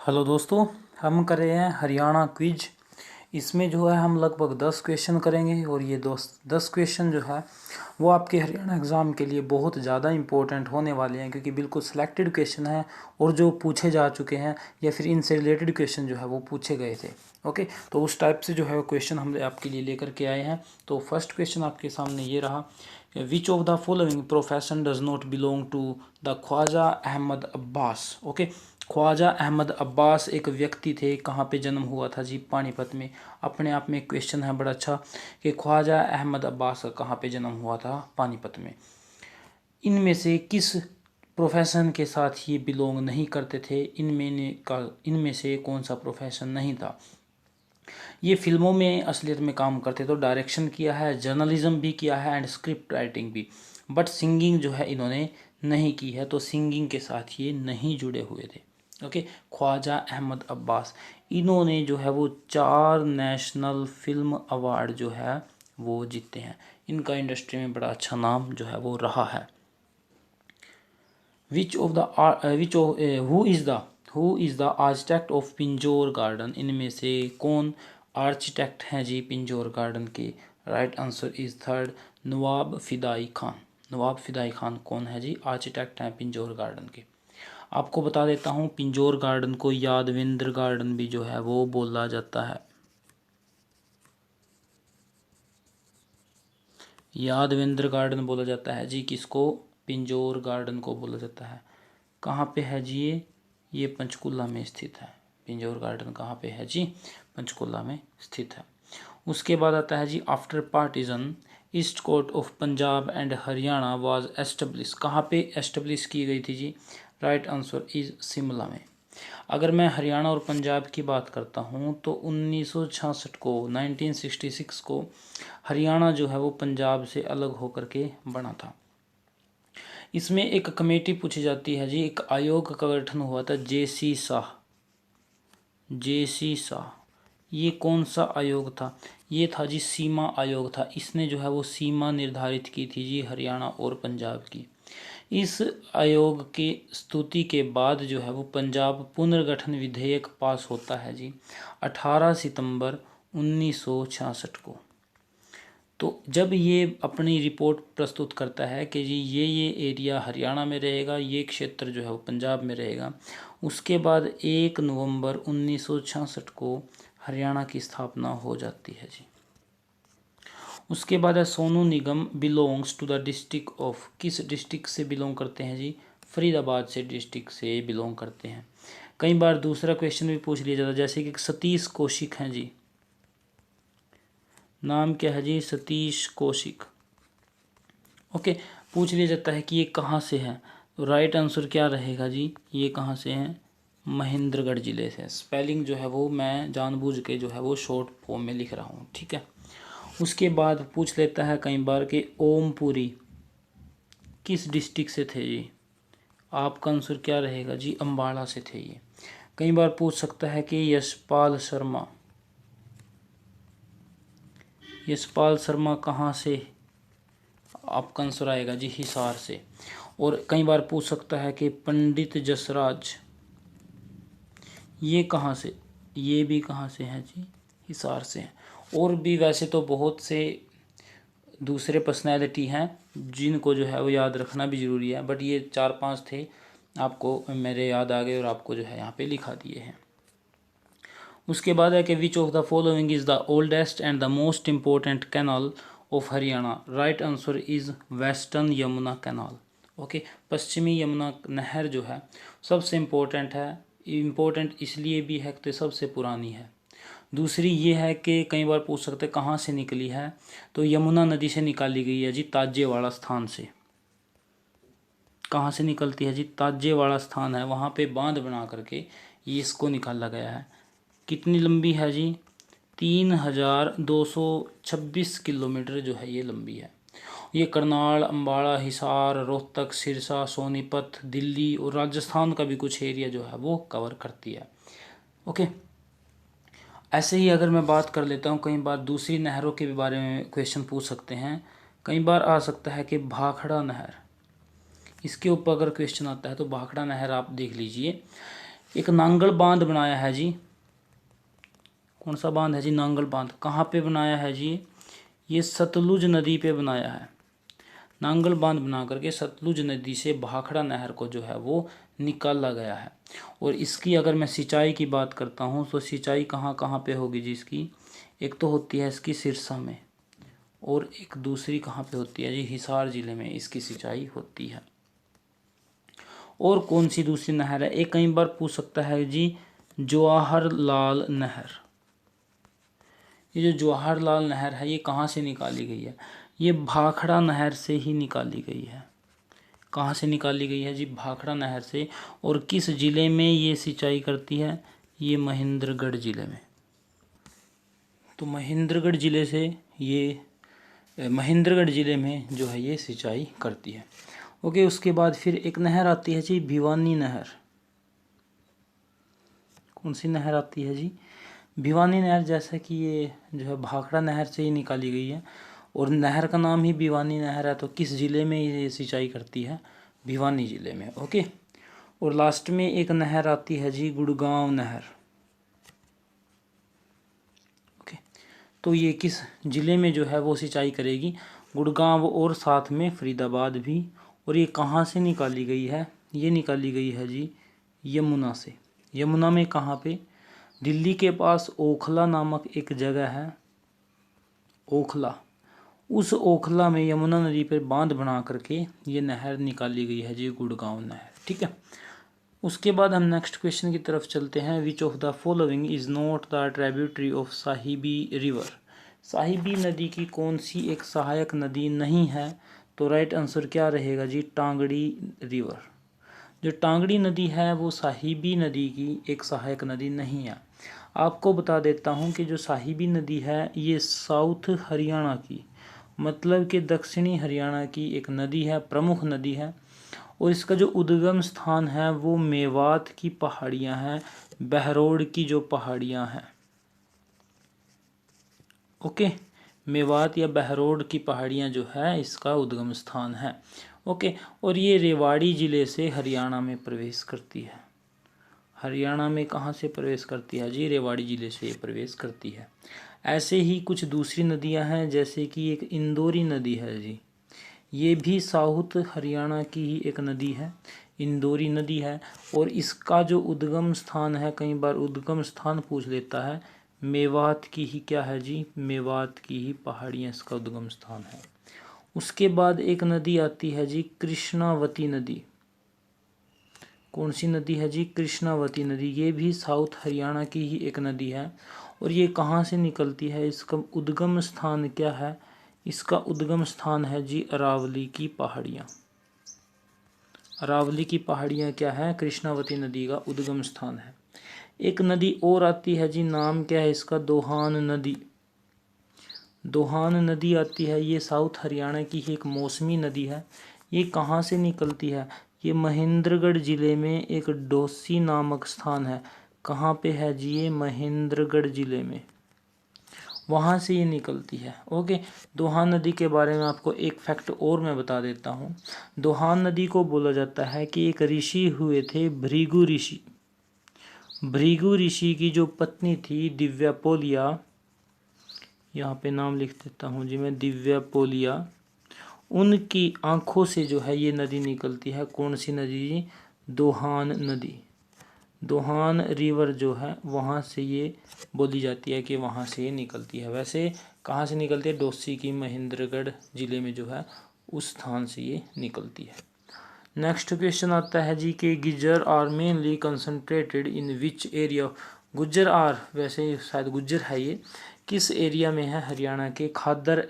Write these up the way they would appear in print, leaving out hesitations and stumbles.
Hello दोस्तों, हम कर रहे हैं हरियाणा क्विज। इसमें जो है हम लगभग 10 क्वेश्चन करेंगे और ये दोस्त 10 क्वेश्चन जो है वो आपके हरियाणा एग्ज़ाम के लिए बहुत ज़्यादा इंपॉर्टेंट होने वाले हैं, क्योंकि बिल्कुल सिलेक्टेड क्वेश्चन हैं और जो पूछे जा चुके हैं या फिर इनसे रिलेटेड क्वेश्चन जो है वो पूछे गए थे। ओके, तो उस टाइप से जो है वो क्वेश्चन हम आपके लिए लेकर के आए हैं। तो फर्स्ट क्वेश्चन आपके सामने ये रहा, which of the following profession does not belong to the Khwaja Ahmad Abbas. Okay, Khwaja Ahmad Abbas एक व्यक्ति थे। कहाँ पे जन्म हुआ था जी? पानीपत में। अपने आप में एक क्वेश्चन है बड़ा अच्छा कि ख्वाजा अहमद अब्बास का कहाँ पे जन्म हुआ था? पानीपत में। इनमें से किस प्रोफेशन के साथ ये बिलोंग नहीं करते थे? इनमें से कौन सा प्रोफेशन नहीं था? ये फिल्मों में असलियत में काम करते, तो डायरेक्शन किया है, जर्नलिज्म भी किया है एंड स्क्रिप्ट राइटिंग भी, बट सिंगिंग जो है इन्होंने नहीं की है, तो सिंगिंग के साथ ये नहीं जुड़े हुए थे। ओके, ख्वाजा अहमद अब्बास, इन्होंने जो है वो 4 नेशनल फिल्म अवार्ड जो है वो जीते हैं। इनका इंडस्ट्री में बड़ा अच्छा नाम जो है वो रहा है। Who is the architect of Pinjore garden? इनमें से कौन आर्किटेक्ट हैं जी पिंजौर गार्डन के? राइट आंसर इज थर्ड, नवाब फिदाई खान। नवाब फिदाई खान कौन है जी? आर्किटेक्ट हैं पिंजौर गार्डन के। आपको बता देता हूँ, पिंजौर गार्डन को यादवेंद्र गार्डन भी जो है वो बोला जाता है। यादवेंद्र गार्डन बोला जाता है जी किसको? पिंजौर गार्डन को बोला जाता है। कहाँ पे है जी ये पंचकुला में स्थित है। पिंजौर गार्डन कहाँ पे है जी? पंचकुला में स्थित है। उसके बाद आता है ji, after partition east court of Punjab and Haryana was establish. कहाँ पे एस्टेब्लिश की गई थी ji? Right answer is Shimla में। अगर मैं हरियाणा और पंजाब की बात करता हूँ तो 1966 को 1966 को हरियाणा जो है वो पंजाब से अलग होकर के बना था। इसमें एक कमेटी पूछी जाती है जी, एक आयोग का गठन हुआ था, जेसी शाह। जेसी शाह, ये कौन सा आयोग था? ये था जी सीमा आयोग था। इसने जो है वो सीमा निर्धारित की थी जी हरियाणा और पंजाब की। इस आयोग की स्तुति के बाद जो है वो पंजाब पुनर्गठन विधेयक पास होता है जी 18 सितंबर 1966 को। तो जब ये अपनी रिपोर्ट प्रस्तुत करता है कि जी ये एरिया हरियाणा में रहेगा, ये क्षेत्र जो है वो पंजाब में रहेगा, उसके बाद 1 नवंबर 1966 को हरियाणा की स्थापना हो जाती है जी। उसके बाद है, Sonu Nigam belongs to the district of. किस डिस्ट्रिक्ट से बिलोंग करते हैं जी? फरीदाबाद से डिस्ट्रिक्ट से बिलोंग करते हैं। कई बार दूसरा क्वेश्चन भी पूछ लिया जाता है, जैसे कि सतीश कौशिक हैं जी। नाम क्या है जी? सतीश कौशिक। ओके, पूछ लिया जाता है कि ये कहाँ से हैं, तो राइट आंसर क्या रहेगा जी? ये कहाँ से हैं? महेंद्रगढ़ जिले से। स्पेलिंग जो है वो मैं जानबूझ के जो है वो शॉर्ट फॉर्म में लिख रहा हूँ, ठीक है। उसके बाद पूछ लेता है कई बार कि ओमपुरी किस डिस्ट्रिक्ट से थे जी? आपका आंसर क्या रहेगा जी? अम्बाड़ा से थे ये। कई बार पूछ सकता है कि यशपाल शर्मा, यशपाल शर्मा कहाँ से? आपका आंसर आएगा जी हिसार से। और कई बार पूछ सकता है कि पंडित जसराज, ये कहाँ से? ये भी कहाँ से हैं जी? हिसार से हैं। और भी वैसे तो बहुत से दूसरे पर्सनैलिटी हैं जिनको जो है वो याद रखना भी ज़रूरी है, बट ये 4-5 थे, आपको मेरे याद आ गए और आपको जो है यहाँ पे लिखा दिए हैं। उसके बाद है कि विच of the following is the oldest and the most important canal of Haryana? Right answer is western Yamuna canal. Okay, पश्चिमी यमुना नहर जो है सबसे इम्पोर्टेंट है। इम्पोर्टेंट इसलिए भी है कि सबसे पुरानी है। दूसरी ये है कि कई बार पूछ सकते कहाँ से निकली है, तो यमुना नदी से निकाली गई है जी, ताजेवाड़ा स्थान से। कहाँ से निकलती है जी? ताजेवाड़ा स्थान है, वहाँ पे बांध बना करके ये इसको निकाला गया है। कितनी लंबी है जी? 3226 किलोमीटर जो है ये लंबी है। ये करनाल, अम्बाड़ा, हिसार, रोहतक, सिरसा, सोनीपत, दिल्ली और राजस्थान का भी कुछ एरिया जो है वो कवर करती है। ओके, ऐसे ही अगर मैं बात कर लेता हूँ, कई बार दूसरी नहरों के बारे में क्वेश्चन पूछ सकते हैं। कई बार आ सकता है कि भाखड़ा नहर, इसके ऊपर अगर क्वेश्चन आता है तो भाखड़ा नहर आप देख लीजिए। एक नांगल बांध बनाया है जी। कौन सा बांध है जी? नांगल बांध। कहाँ पे बनाया है जी? ये सतलुज नदी पे बनाया है। नांगल बांध बना करके सतलुज नदी से भाखड़ा नहर को जो है वो निकाला गया है। और इसकी अगर मैं सिंचाई की बात करता हूँ तो सिंचाई कहाँ कहाँ पे होगी जी इसकी? एक तो होती है इसकी सिरसा में, और एक दूसरी कहाँ पे होती है जी? हिसार जिले में इसकी सिंचाई होती है। और कौन सी दूसरी नहर है? एक कई बार पूछ सकता है जी, जवाहरलाल नहर। ये जो जवाहरलाल नहर है ये कहाँ से निकाली गई है? ये भाखड़ा नहर से ही निकाली गई है। कहाँ से निकाली गई है जी? भाखड़ा नहर से। और किस जिले में ये सिंचाई करती है? ये महेंद्रगढ़ जिले में। तो महेंद्रगढ़ जिले से ये महेंद्रगढ़ जिले में जो है ये सिंचाई करती है। ओके, उसके बाद फिर एक नहर आती है जी, भिवानी नहर। कौन सी नहर आती है जी? भिवानी नहर। जैसा कि ये जो है भाखड़ा नहर से ही निकाली गई है और नहर का नाम ही भिवानी नहर है, तो किस ज़िले में ये सिंचाई करती है? भिवानी ज़िले में। ओके, और लास्ट में एक नहर आती है जी, गुड़गांव नहर। ओके, तो ये किस ज़िले में जो है वो सिंचाई करेगी? गुड़गांव और साथ में फरीदाबाद भी। और ये कहाँ से निकाली गई है? ये निकाली गई है जी यमुना से। यमुना में कहाँ पे? दिल्ली के पास ओखला नामक एक जगह है, ओखला। उस ओखला में यमुना नदी पर बांध बना करके ये नहर निकाली गई है जी, गुड़गांव नहर। ठीक है, उसके बाद हम नेक्स्ट क्वेश्चन की तरफ चलते हैं। Which of the following is not the tributary of Sahibi river? Sahibi नदी की कौन सी एक सहायक नदी नहीं है? तो राइट आंसर क्या रहेगा जी? टांगड़ी रिवर। जो टांगड़ी नदी है वो साहिबी नदी की एक सहायक नदी नहीं है। आपको बता देता हूँ कि जो साहिबी नदी है ये साउथ हरियाणा की, मतलब कि दक्षिणी हरियाणा की एक नदी है, प्रमुख नदी है। और इसका जो उद्गम स्थान है वो मेवात की पहाड़ियाँ हैं, बहरोड की जो पहाड़ियाँ हैं। ओके, मेवात या बहरोड की पहाड़ियाँ जो है इसका उद्गम स्थान है। ओके, और ये रेवाड़ी ज़िले से हरियाणा में प्रवेश करती है। हरियाणा में कहाँ से प्रवेश करती है जी? रेवाड़ी ज़िले से ये प्रवेश करती है। ऐसे ही कुछ दूसरी नदियाँ हैं, जैसे कि एक इंदौरी नदी है जी, ये भी साउथ हरियाणा की ही एक नदी है, इंदौरी नदी है। और इसका जो उद्गम स्थान है, कई बार उद्गम स्थान पूछ लेता है, मेवात की ही क्या है जी? मेवात की ही पहाड़ियाँ इसका उद्गम स्थान है। उसके बाद एक नदी आती है जी, कृष्णावती नदी। कौन सी नदी है जी? कृष्णावती नदी। ये भी साउथ हरियाणा की ही एक नदी है। और ये कहाँ से निकलती है? इसका उद्गम स्थान क्या है? इसका उद्गम स्थान है जी अरावली की पहाड़ियाँ। अरावली की पहाड़ियाँ क्या है? कृष्णावती नदी का उद्गम स्थान है। एक नदी और आती है जी, नाम क्या है इसका? दोहान नदी। दोहान नदी आती है, ये साउथ हरियाणा की ही एक मौसमी नदी है। ये कहाँ से निकलती है? ये महेंद्रगढ़ जिले में एक डोसी नामक स्थान है। कहाँ पे है जी? ये महेंद्रगढ़ जिले में, वहाँ से ये निकलती है। ओके, दोहान नदी के बारे में आपको एक फैक्ट और मैं बता देता हूँ। दोहान नदी को बोला जाता है कि एक ऋषि हुए थे, भृगु ऋषि। भृगु ऋषि की जो पत्नी थी दिव्यापोलिया, यहाँ पे नाम लिख देता हूँ जी मैं, दिव्यापोलिया, उनकी आंखों से जो है ये नदी निकलती है। कौन सी नदी जी? दोहान नदी। दोहान रिवर जो है वहाँ से ये बोली जाती है कि वहाँ से ये निकलती है। वैसे कहाँ से निकलती है? डोसी की महेंद्रगढ़ जिले में जो है उस स्थान से ये निकलती है। नेक्स्ट क्वेश्चन आता है जी कि Gujjar are mainly concentrated in which area? Gujjar are, वैसे शायद गुज्जर है, ये किस एरिया में है? हरियाणा के खादर,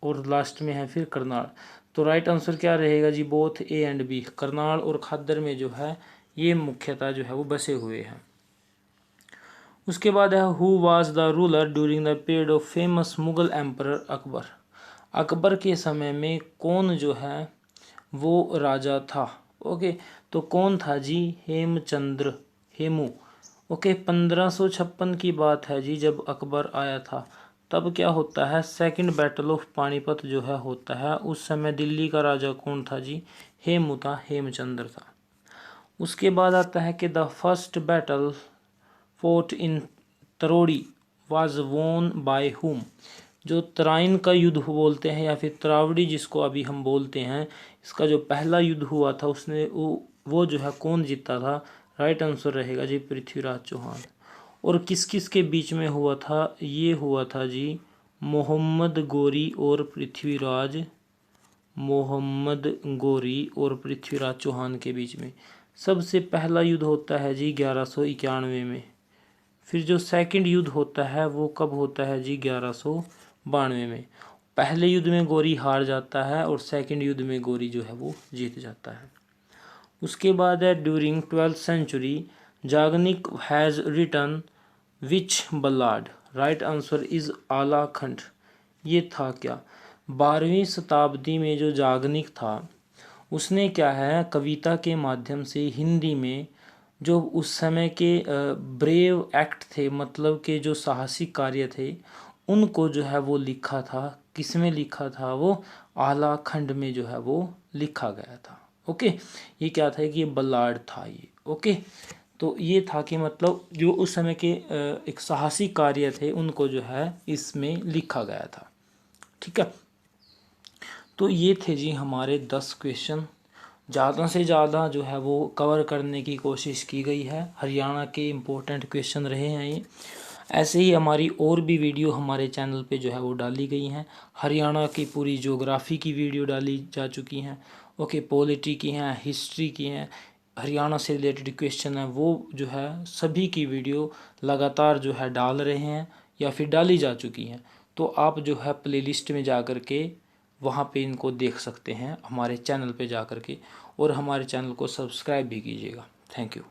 और लास्ट में है फिर करनाल। तो राइट आंसर क्या रहेगा ji? Both A and B. Karnal और खादर में जो है ये मुख्यतः जो है वो बसे हुए हैं। उसके बाद है who was the ruler during the period of famous Mughal emperor Akbar? Akbar के समय में कौन जो है वो राजा था? ओके, तो कौन था जी? हेमचंद्र, हेमू। ओके, 1556 की बात है जी, जब अकबर आया था तब क्या होता है? सेकंड बैटल ऑफ पानीपत जो है होता है। उस समय दिल्ली का राजा कौन था जी? हेमू था, हेमचंद्र था। उसके बाद आता है कि the first battle fought in Taraori was won by whom. जो तराइन का युद्ध बोलते हैं या फिर तरावड़ी जिसको अभी हम बोलते हैं, इसका जो पहला युद्ध हुआ था उसने वो जो है कौन जीता था? राइट आंसर रहेगा जी पृथ्वीराज चौहान। और किस किस के बीच में हुआ था? ये हुआ था जी मोहम्मद गोरी और पृथ्वीराज चौहान के बीच में। सबसे पहला युद्ध होता है जी 1191 में। फिर जो सेकंड युद्ध होता है वो कब होता है जी? 1192 में। पहले युद्ध में गोरी हार जाता है और सेकंड युद्ध में गोरी जो है वो जीत जाता है। उसके बाद है during 12th century Jagnik has written which ballad. Right answer is Alha Khand. ये था क्या? 12वीं शताब्दी में जो जागनिक था उसने क्या है कविता के माध्यम से हिंदी में जो उस समय के ब्रेव एक्ट थे, मतलब के जो साहसिक कार्य थे, उनको जो है वो लिखा था। किस में लिखा था? वो आला खंड में जो है वो लिखा गया था। ओके, ये क्या था कि ये बलाड था ये। ओके, तो ये था कि मतलब जो उस समय के एक साहसिक कार्य थे उनको जो है इसमें लिखा गया था। ठीक है, तो ये थे जी हमारे 10 क्वेश्चन। ज़्यादा से ज़्यादा जो है वो कवर करने की कोशिश की गई है। हरियाणा के इम्पोर्टेंट क्वेश्चन रहे हैं ये। ऐसे ही हमारी और भी वीडियो हमारे चैनल पे जो है वो डाली गई हैं। हरियाणा की पूरी ज्योग्राफी की वीडियो डाली जा चुकी हैं। ओके, पॉलिटी की हैं, हिस्ट्री की हैं, हरियाणा से रिलेटेड क्वेश्चन है वो जो है सभी की वीडियो लगातार जो है डाल रहे हैं या फिर डाली जा चुकी हैं। तो आप जो है प्लेलिस्ट में जा कर के वहाँ पे इनको देख सकते हैं हमारे चैनल पे जा कर के, और हमारे चैनल को सब्सक्राइब भी कीजिएगा। Thank you.